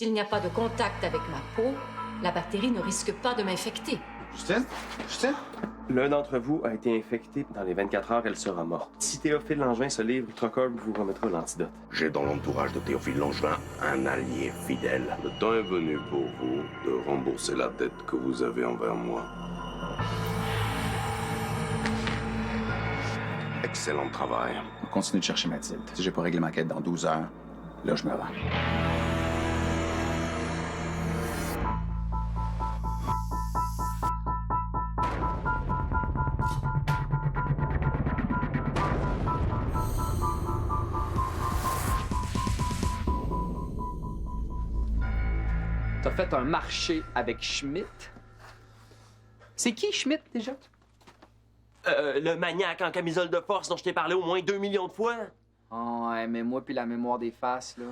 S'il n'y a pas de contact avec ma peau, la bactérie ne risque pas de m'infecter. Justine? Justine? L'un d'entre vous a été infecté. Dans les 24 heures, elle sera morte. Si Théophile Langevin se livre, Trocorp vous remettra l'antidote. J'ai dans l'entourage de Théophile Langevin un allié fidèle. Le temps est venu pour vous de rembourser la dette que vous avez envers moi. Excellent travail. On continue de chercher Mathilde. Si j'ai pas réglé ma quête dans 12 heures, là, je me rends. T'as fait un marché avec Schmidt? C'est qui Schmidt, déjà? Le maniaque en camisole de force dont je t'ai parlé au moins 2 millions de fois. Oh, ouais, mais moi puis la mémoire des faces, là.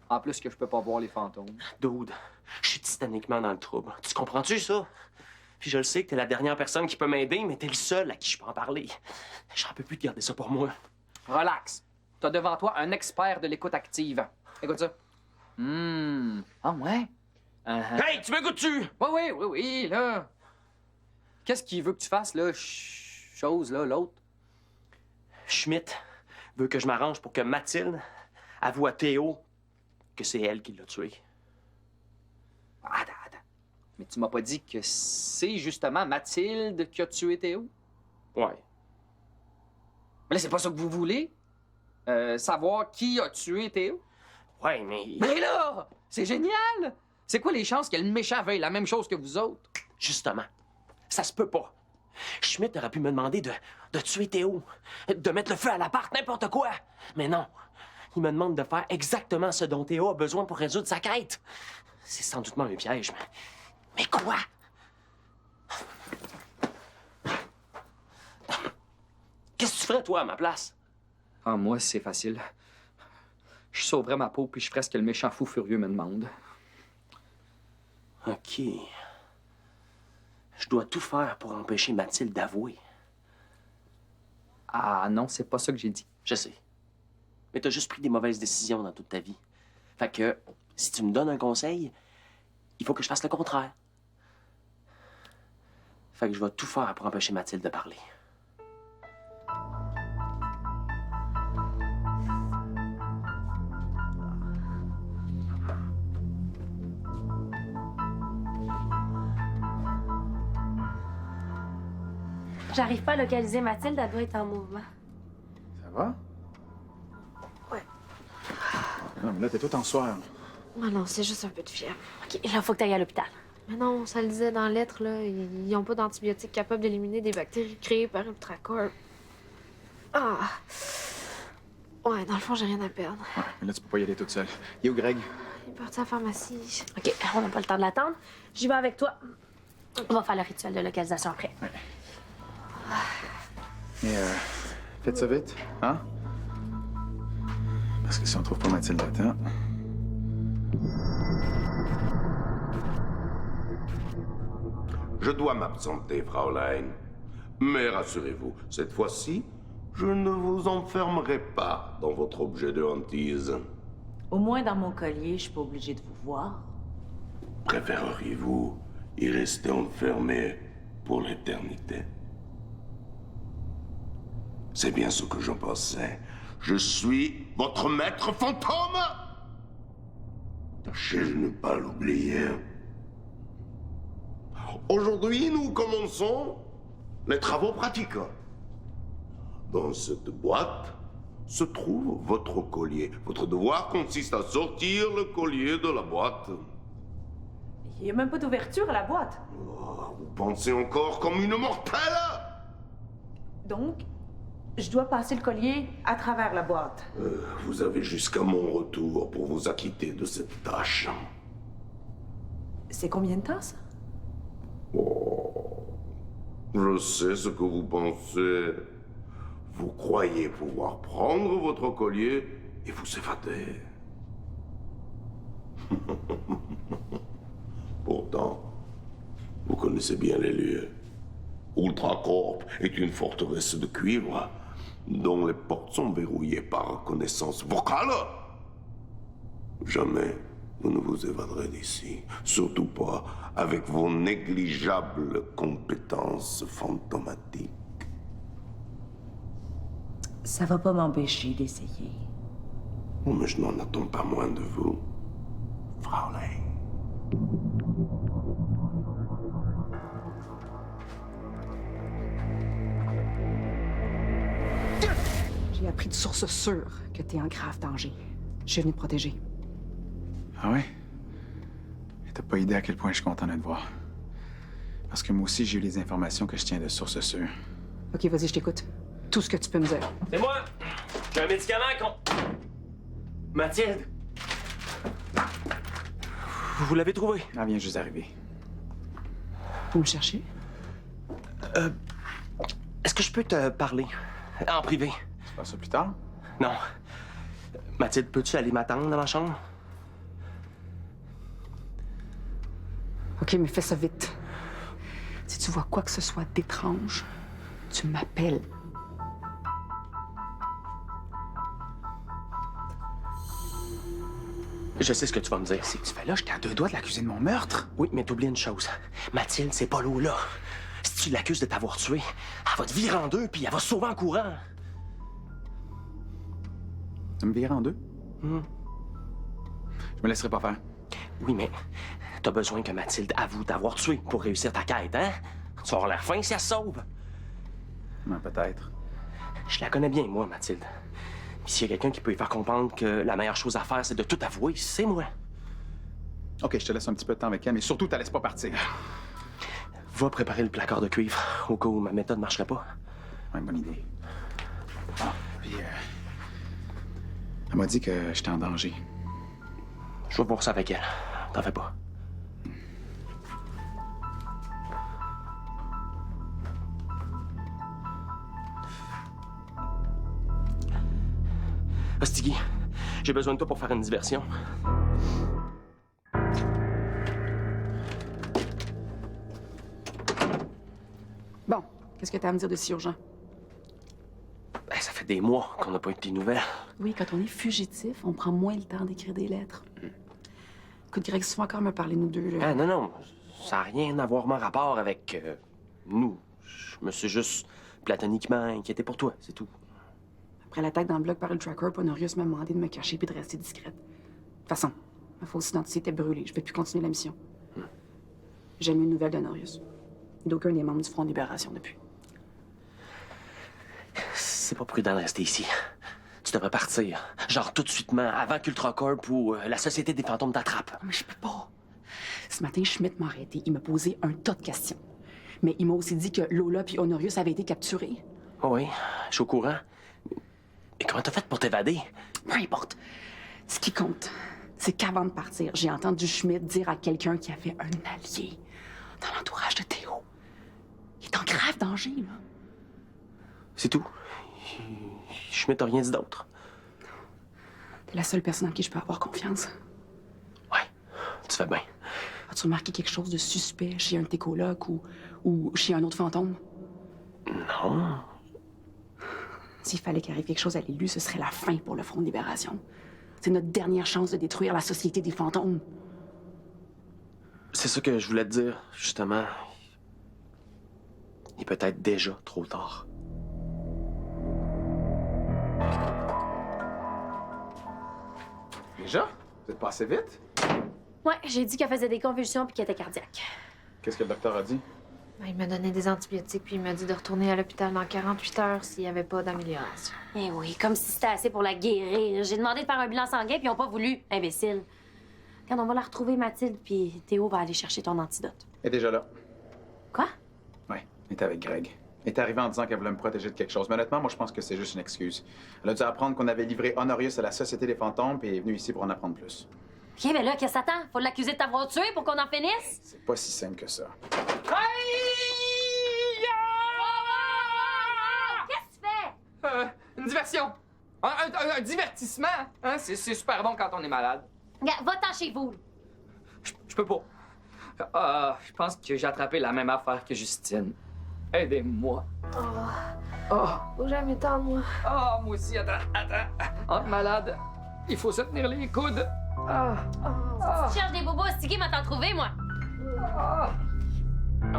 En plus que je peux pas voir les fantômes. Dude, je suis titaniquement dans le trouble. Tu comprends-tu ça? Puis je le sais que t'es la dernière personne qui peut m'aider, mais t'es le seul à qui je peux en parler. J'en peux plus de garder ça pour moi. Relax. T'as devant toi un expert de l'écoute active. Écoute ça. Ah ouais? Hey, tu m'écoutes-tu? Oui, là. Qu'est-ce qu'il veut que tu fasses, là? Chose, là, l'autre? Schmidt veut que je m'arrange pour que Mathilde avoue à Théo que c'est elle qui l'a tué. Attends. Mais tu m'as pas dit que c'est justement Mathilde qui a tué Théo? Ouais. Mais là, c'est pas ça que vous voulez? Savoir qui a tué Théo? Ouais, mais... Mais là! C'est génial! C'est quoi les chances que le méchant veuille la même chose que vous autres? Justement, ça se peut pas. Schmidt aurait pu me demander de tuer Théo, de mettre le feu à l'appart, n'importe quoi. Mais non, il me demande de faire exactement ce dont Théo a besoin pour résoudre sa quête. C'est sans doute un piège, mais quoi? Qu'est-ce que tu ferais, toi, à ma place? Ah, moi, c'est facile. Je sauverais ma peau puis je ferais ce que le méchant fou furieux me demande. OK. Je dois tout faire pour empêcher Mathilde d'avouer. Ah non, c'est pas ça que j'ai dit. Je sais. Mais t'as juste pris des mauvaises décisions dans toute ta vie. Fait que, si tu me donnes un conseil, il faut que je fasse le contraire. Fait que je vais tout faire pour empêcher Mathilde de parler. J'arrive pas à localiser Mathilde, elle doit être en mouvement. Ça va? Ouais. Non, mais là, t'es tout en soir. Oh non, c'est juste un peu de fièvre. OK, là, faut que t'ailles à l'hôpital. Mais non, ça le disait dans la lettre, là. Ils n'ont pas d'antibiotiques capables d'éliminer des bactéries créées par Ultracorp. Ah! Ouais, dans le fond, j'ai rien à perdre. Ouais, mais là, tu peux pas y aller toute seule. Il est où, Greg? Il est parti à la pharmacie. OK, on n'a pas le temps de l'attendre. J'y vais avec toi. On va faire le rituel de localisation après. Ouais. Mais, faites ça vite, hein? Parce que si on trouve pas Mathilde à temps... Je dois m'absenter, Fraulein. Mais rassurez-vous, cette fois-ci, je ne vous enfermerai pas dans votre objet de hantise. Au moins dans mon collier, je suis pas obligée de vous voir. Préféreriez-vous y rester enfermé pour l'éternité? C'est bien ce que j'en pensais. Je suis votre maître fantôme! Tâchez de ne pas l'oublier. Aujourd'hui, nous commençons les travaux pratiques. Dans cette boîte se trouve votre collier. Votre devoir consiste à sortir le collier de la boîte. Il n'y a même pas d'ouverture à la boîte. Oh, vous pensez encore comme une mortelle? Donc, je dois passer le collier à travers la boîte. Vous avez jusqu'à mon retour pour vous acquitter de cette tâche. C'est combien de temps, ça? Oh, je sais ce que vous pensez. Vous croyez pouvoir prendre votre collier et vous évader. Pourtant, vous connaissez bien les lieux. Ultracorp est une forteresse de cuivre dont les portes sont verrouillées par reconnaissance vocale. Jamais Vous ne vous évaderez d'ici. Surtout pas avec vos négligeables compétences fantomatiques. Ça va pas m'empêcher d'essayer. Oh, mais je n'en attends pas moins de vous, Fraulein. J'ai appris de source sûre que t'es en grave danger. Je suis venu te protéger. Ah ouais? T'as pas idée à quel point je suis content de te voir. Parce que moi aussi, j'ai eu les informations que je tiens de source sûre. OK, vas-y, je t'écoute. Tout ce que tu peux me dire. C'est moi! J'ai un médicament qu'on... Mathilde! Vous l'avez trouvé? Elle vient juste d'arriver. Vous me cherchez? Est-ce que je peux te parler? En privé? Tu feras ça plus tard? Non. Mathilde, peux-tu aller m'attendre dans ma chambre? OK, mais fais ça vite. Si tu vois quoi que ce soit d'étrange, tu m'appelles. Je sais ce que tu vas me dire. Qu'est-ce que tu fais là? J'étais à 2 doigts de l'accuser de mon meurtre. Oui, mais t'oublies une chose. Mathilde, c'est pas Lola. Si tu l'accuses de t'avoir tué, elle va te virer en deux puis elle va se sauver en courant. Tu me virer en deux? Hmm. Je me laisserai pas faire. Oui, mais t'as besoin que Mathilde avoue t'avoir tué pour réussir ta quête, hein? Tu vas avoir l'air fin si elle se sauve. Ouais, peut-être. Je la connais bien, moi, Mathilde. Puis s'il y a quelqu'un qui peut lui faire comprendre que la meilleure chose à faire, c'est de tout avouer, c'est moi. OK, je te laisse un petit peu de temps avec elle, mais surtout, t'la laisses pas partir. Va préparer le placard de cuivre, au cas où ma méthode marcherait pas. Ouais, bonne idée. Ah, puis, elle m'a dit que j'étais en danger. Je vais voir ça avec elle. T'en fais pas. Hostigui, j'ai besoin de toi pour faire une diversion. Bon, qu'est-ce que t'as à me dire de si urgent? Ben, ça fait des mois qu'on n'a pas eu de tes nouvelles. Oui, quand on est fugitif, on prend moins le temps d'écrire des lettres. Écoute, Greg, si tu veux encore me parler, nous deux, là. Ah, non, non, ça n'a rien à voir mon rapport avec nous. Je me suis juste platoniquement inquiété pour toi, c'est tout. Après l'attaque dans le bloc par le tracker, Honorius m'a demandé de me cacher puis de rester discrète. De toute façon, ma fausse identité était brûlée. Je vais plus continuer la mission. J'ai jamais eu de nouvelles d'Honorius. D'aucun des membres du Front de Libération depuis. C'est pas prudent de rester ici. Tu devrais partir. Genre tout de suitement, avant qu'Ultracorp ou la Société des Fantômes t'attrape. Mais je peux pas. Ce matin, Schmidt m'a arrêté. Il m'a posé un tas de questions. Mais il m'a aussi dit que Lola puis Honorius avaient été capturés. Oh oui, je suis au courant. Mais comment t'as fait pour t'évader? Peu importe. Ce qui compte, c'est qu'avant de partir, j'ai entendu Schmidt dire à quelqu'un qui avait un allié dans l'entourage de Théo. Il est en grave danger, là. C'est tout. Schmidt t'a rien dit d'autre. T'es la seule personne en qui je peux avoir confiance. Ouais, tu fais bien. As-tu remarqué quelque chose de suspect chez un de tes colocs ou chez un autre fantôme? Non. S'il fallait qu'il arrive quelque chose à l'élu, ce serait la fin pour le Front de Libération. C'est notre dernière chance de détruire la Société des Fantômes. C'est ça que je voulais te dire, justement. Il est peut-être déjà trop tard. Déjà? Vous êtes passé vite? Ouais, j'ai dit qu'elle faisait des convulsions puis qu'elle était cardiaque. Qu'est-ce que le docteur a dit? Ben, il m'a donné des antibiotiques puis il m'a dit de retourner à l'hôpital dans 48 heures s'il n'y avait pas d'amélioration. Eh oui, comme si c'était assez pour la guérir. J'ai demandé de faire un bilan sanguin puis ils n'ont pas voulu. Imbécile. Quand on va la retrouver, Mathilde, puis Théo va aller chercher ton antidote. Elle est déjà là. Quoi? Ouais, elle était avec Greg. Elle est arrivée en disant qu'elle voulait me protéger de quelque chose. Mais honnêtement, moi, je pense que c'est juste une excuse. Elle a dû apprendre qu'on avait livré Honorius à la Société des Fantômes, puis elle est venue ici pour en apprendre plus. OK, mais là, qu'est-ce que t'attends? Faut l'accuser de t'avoir tué pour qu'on en finisse? C'est pas si simple que ça. Qu'est-ce que tu fais? Une diversion. Un divertissement. Hein? C'est super bon quand on est malade. Regarde, va-t'en chez vous. Je peux pas. Je pense que j'ai attrapé la même affaire que Justine. Aidez-moi. Faut jamais tendre, moi. Moi aussi, attends. On est malade. Il faut se tenir les coudes. Si tu cherches des bobos stickés, m'a t'en trouvé, moi.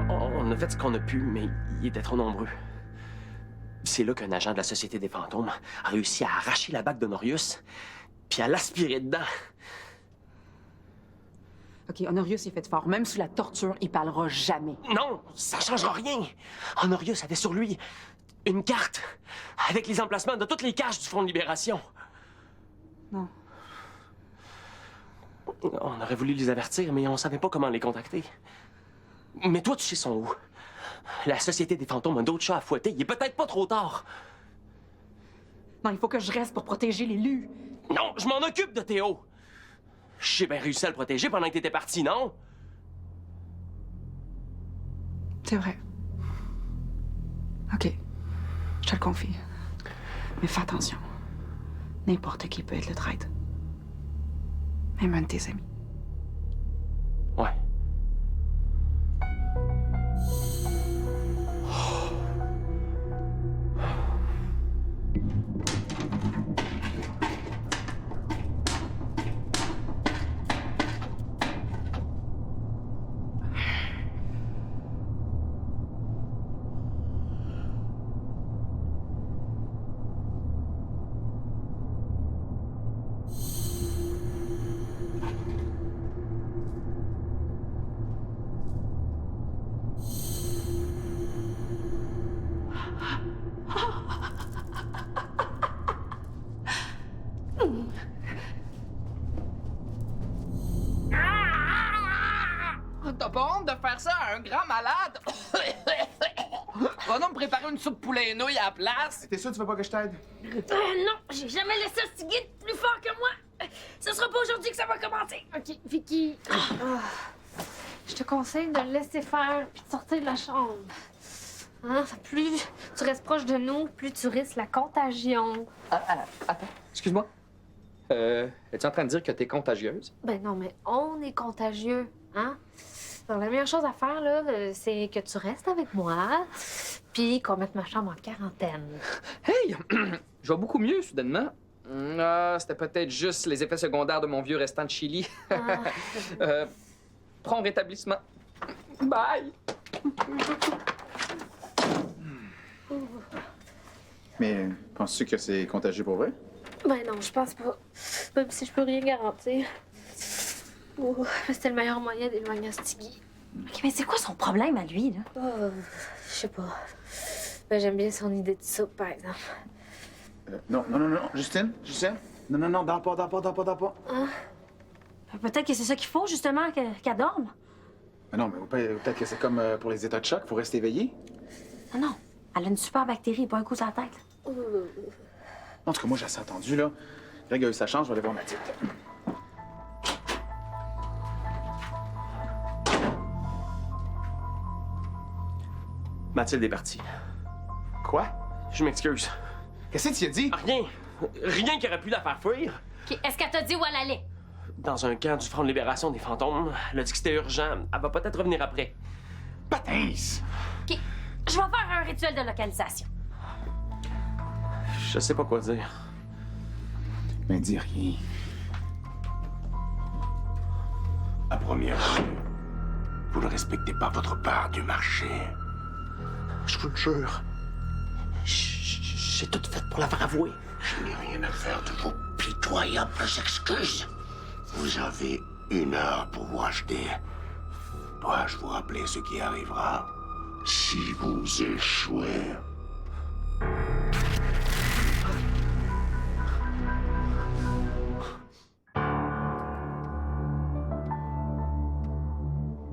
On a fait ce qu'on a pu, mais ils étaient trop nombreux. C'est là qu'un agent de la Société des Fantômes a réussi à arracher la bague d'Honorius, puis à l'aspirer dedans. OK, Honorius est fait fort. Même sous la torture, il parlera jamais. Non, ça changera rien. Honorius avait sur lui une carte avec les emplacements de toutes les caches du Front de Libération. Non. On aurait voulu les avertir, mais on savait pas comment les contacter. Mais toi, tu sais son où. La Société des Fantômes a d'autres chats à fouetter. Il est peut-être pas trop tard. Non, il faut que je reste pour protéger l'élu. Non, je m'en occupe de Théo. J'ai bien réussi à le protéger pendant que t'étais parti, non? C'est vrai. OK. Je te le confie. Mais fais attention. N'importe qui peut être le traître. Même un de tes amis. Ouais. T'as pas honte de faire ça à un grand malade? Va donc me préparer une soupe poulet et nouilles à la place. T'es sûr que tu veux pas que je t'aide? Non, j'ai jamais laissé ce guide plus fort que moi. Ce sera pas aujourd'hui que ça va commencer. OK, Vicky. Je te conseille de le laisser faire puis de sortir de la chambre. Hein? Plus tu restes proche de nous, plus tu risques la contagion. Attends, excuse-moi. Es-tu en train de dire que t'es contagieuse? Ben non, mais on est contagieux, hein? Donc, la meilleure chose à faire, là, c'est que tu restes avec moi, puis qu'on mette ma chambre en quarantaine. Hey! Je vais beaucoup mieux, soudainement. Ah, c'était peut-être juste les effets secondaires de mon vieux restant de chili. Prompt rétablissement. Bye! Mais penses-tu que c'est contagieux pour vrai? Ben non, je pense pas. Même si je peux rien garantir. Oh, c'était le meilleur moyen d'éloigner Stiggy. OK, mais c'est quoi son problème à lui, là? Oh, je sais pas. Ben, j'aime bien son idée de soupe, par exemple. Non, Justine? Non, dors pas. Hein? Peut-être que c'est ça qu'il faut, justement, qu'elle dorme. Mais non, mais peut-être que c'est comme pour les états de choc, faut rester éveillé. Non. Elle a une super bactérie, pas un coup sur la tête. En tout cas, moi, j'ai assez attendu, là. Greg a eu sa chance, je vais aller voir Mathilde. Mathilde est partie. Quoi? Je m'excuse. Qu'est-ce que tu as dit? Rien. Rien qui aurait pu la faire fuir. OK, est-ce qu'elle t'a dit où elle allait? Dans un camp du Front de Libération des Fantômes, elle a dit que c'était urgent. Elle va peut-être revenir après. Patins! OK, je vais faire un rituel de localisation. Je sais pas quoi dire. Mais dis rien. À première vue, vous ne respectez pas votre part du marché. Je vous le jure. J'ai tout fait pour la faire avouer. Je n'ai rien à faire de vos pitoyables excuses. Vous avez 1 heure pour vous racheter. Dois-je vous rappeler ce qui arrivera si vous échouez?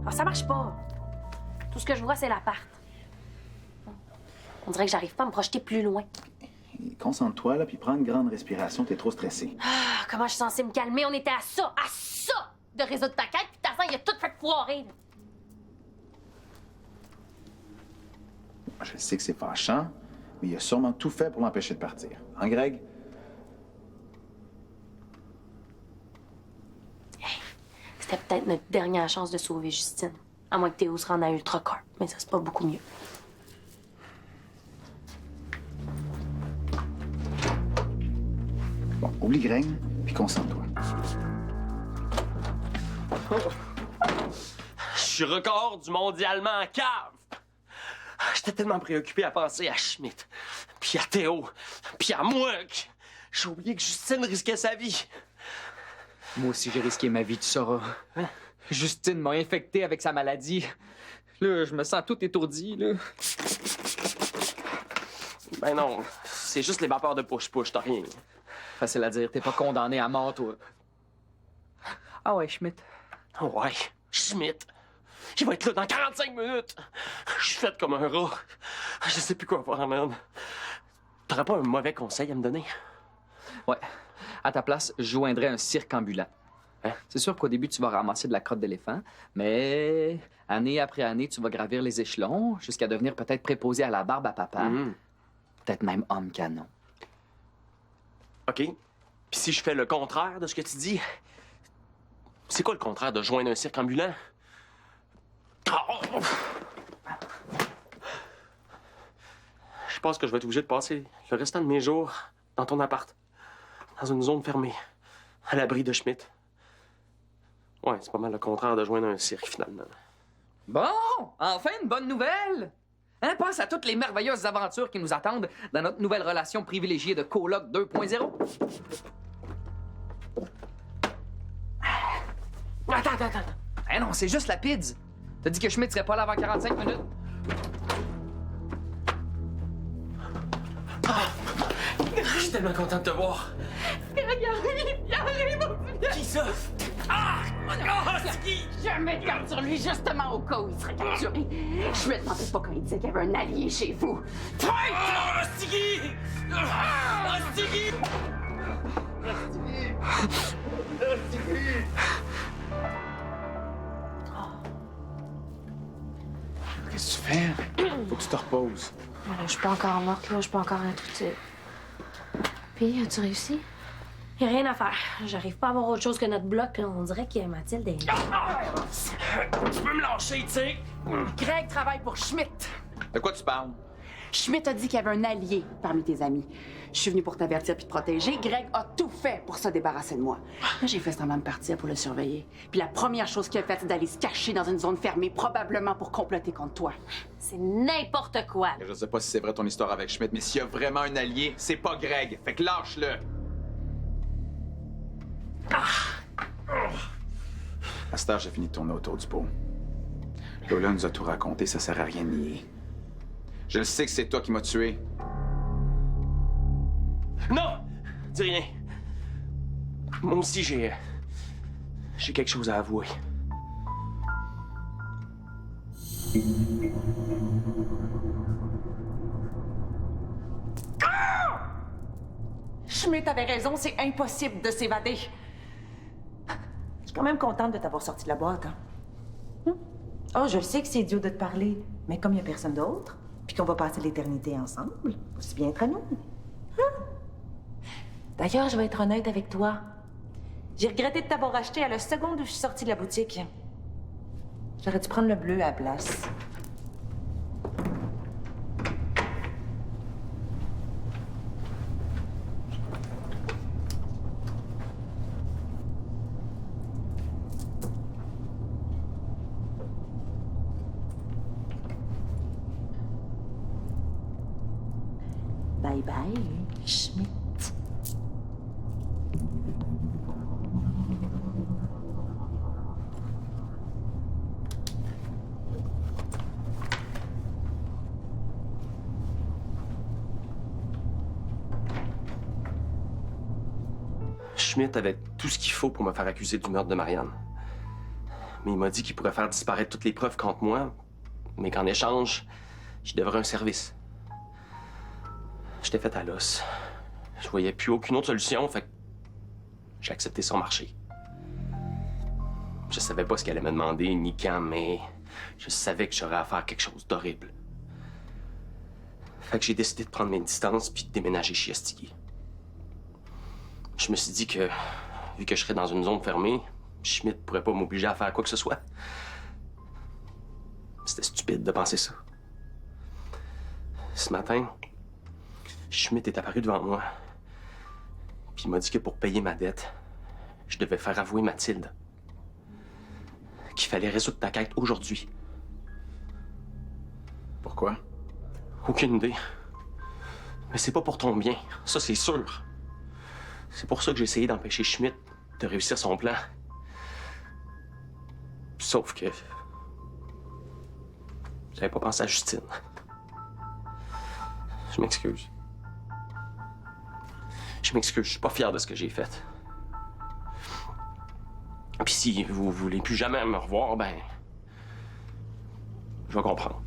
Alors, ça marche pas. Tout ce que je vois, c'est l'appart. On dirait que j'arrive pas à me projeter plus loin. Concentre-toi, là, puis prends une grande respiration, t'es trop stressé. Ah, comment je suis censée me calmer? On était à ça de résoudre ta quête, puis Tarzan, il a tout fait foirer. Là. Je sais que c'est fâchant, mais il a sûrement tout fait pour l'empêcher de partir. Hein, Greg? Hey, c'était peut-être notre dernière chance de sauver Justine. À moins que Théo se rende à Ultracorp. Mais ça, c'est pas beaucoup mieux. Bon, oublie Greg, puis concentre-toi. Je suis record du mondialement en cave. J'étais tellement préoccupé à penser à Schmidt, puis à Théo, puis à moi, que j'ai oublié que Justine risquait sa vie. Moi aussi, j'ai risqué ma vie, tu sauras. Justine m'a infecté avec sa maladie. Là, je me sens tout étourdi, là. Ben non, c'est juste les vapeurs de push-push, t'as rien. Facile à dire, t'es pas condamné à mort, toi. Ah ouais, Schmidt. Ouais, Schmidt. Il va être là dans 45 minutes. Je suis fait comme un rat. Je sais plus quoi faire, man. T'aurais pas un mauvais conseil à me donner? Ouais. À ta place, je joindrais un cirque ambulant. Hein? C'est sûr qu'au début, tu vas ramasser de la crotte d'éléphant, mais année après année, tu vas gravir les échelons jusqu'à devenir peut-être préposé à la barbe à papa. Peut-être même homme canon. OK. Puis si je fais le contraire de ce que tu dis, c'est quoi le contraire de joindre un cirque ambulant? Oh! Je pense que je vais être obligé de passer le restant de mes jours dans ton appart, dans une zone fermée, à l'abri de Schmidt. Ouais, c'est pas mal le contraire de joindre un cirque, finalement. Bon, enfin une bonne nouvelle! Hein, pense à toutes les merveilleuses aventures qui nous attendent dans notre nouvelle relation privilégiée de coloc 2.0. Attends. Eh non, c'est juste la PIDS. T'as dit que Schmidt serait pas là avant 45 minutes? Je suis tellement content de te voir. Il arrive, mon Dieu! Qui ça? Ah! C'est qui? Je me garde sur lui justement au cas où il serait capturé. Je me demandais pas quand il disait qu'il y avait un allié chez vous. Ah! C'est qui? Ah! C'est qui? Qu'est-ce que tu fais? Faut que tu te reposes. Voilà, je suis pas encore morte, là. Je suis pas encore intuitive. Puis, as-tu réussi? Y a rien à faire. J'arrive pas à voir autre chose que notre bloc, puis on dirait que Mathilde est... Tu peux me lâcher, tu sais? Greg travaille pour Schmidt. De quoi tu parles? Schmidt a dit qu'il y avait un allié parmi tes amis. Je suis venue pour t'avertir puis te protéger. Greg a tout fait pour se débarrasser de moi. Là, j'ai fait semblant de partir pour le surveiller. Puis la première chose qu'il a faite, c'est d'aller se cacher dans une zone fermée, probablement pour comploter contre toi. C'est n'importe quoi. Je sais pas si c'est vrai ton histoire avec Schmidt, mais s'il y a vraiment un allié, c'est pas Greg. Fait que lâche-le. À cette heure, j'ai fini de tourner autour du pot. Lola nous a tout raconté, ça sert à rien de nier. Je le sais que c'est toi qui m'as tué. Non! Dis rien. Moi aussi, j'ai quelque chose à avouer. Schmidt avait raison, c'est impossible de s'évader. Je suis quand même contente de t'avoir sorti de la boîte, hein? Oh, je le sais que c'est idiot de te parler, mais comme il n'y a personne d'autre, puis qu'on va passer l'éternité ensemble, aussi bien être à nous. Hein? D'ailleurs, je vais être honnête avec toi. J'ai regretté de t'avoir acheté à la seconde où je suis sortie de la boutique. J'aurais dû prendre le bleu à la place. Bye bye, Schmidt. Schmidt avait tout ce qu'il faut pour me faire accuser du meurtre de Marianne. Mais il m'a dit qu'il pourrait faire disparaître toutes les preuves contre moi, mais qu'en échange, je devrais un service. J'étais fait à l'os. Je voyais plus aucune autre solution, fait que j'ai accepté son marché. Je savais pas ce qu'elle allait me demander, ni quand, mais je savais que j'aurais à faire quelque chose d'horrible. Fait que j'ai décidé de prendre mes distances puis de déménager chez Astigui. Je me suis dit que, vu que je serais dans une zone fermée, Schmidt pourrait pas m'obliger à faire quoi que ce soit. C'était stupide de penser ça. Ce matin, Schmidt est apparu devant moi. Puis il m'a dit que pour payer ma dette, je devais faire avouer Mathilde. qu'il fallait résoudre ta quête aujourd'hui. Pourquoi? Aucune idée. Mais c'est pas pour ton bien, ça c'est sûr. C'est pour ça que j'ai essayé d'empêcher Schmidt de réussir son plan. Sauf que... j'avais pas pensé à Justine. Je m'excuse. Je m'excuse, je suis pas fier de ce que j'ai fait. Puis si vous voulez plus jamais me revoir, ben... je vais comprendre.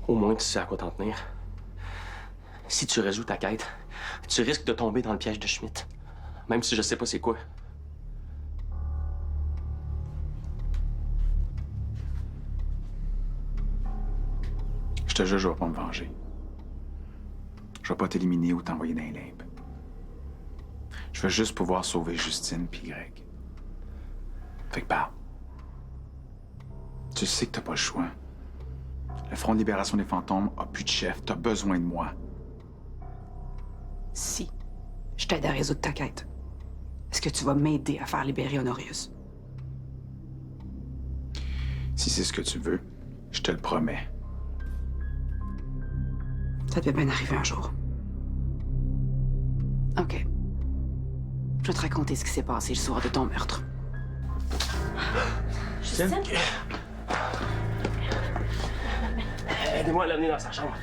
Au moins, tu sais à quoi t'en tenir. Si tu résous ta quête, tu risques de tomber dans le piège de Schmidt. Même si je sais pas c'est quoi. Je te jure, je vais pas me venger. Je vais pas t'éliminer ou t'envoyer dans les limbes. Je veux juste pouvoir sauver Justine puis Greg. Fait que parle. Tu sais que t'as pas le choix. Le Front de libération des fantômes a plus de chef. T'as besoin de moi. Si je t'aide à résoudre ta quête, est-ce que tu vas m'aider à faire libérer Honorius? Si c'est ce que tu veux, je te le promets. Ça devait bien arriver un jour. OK. Je vais te raconter ce qui s'est passé le soir de ton meurtre. Justine? Aidez-moi à l'amener dans sa chambre.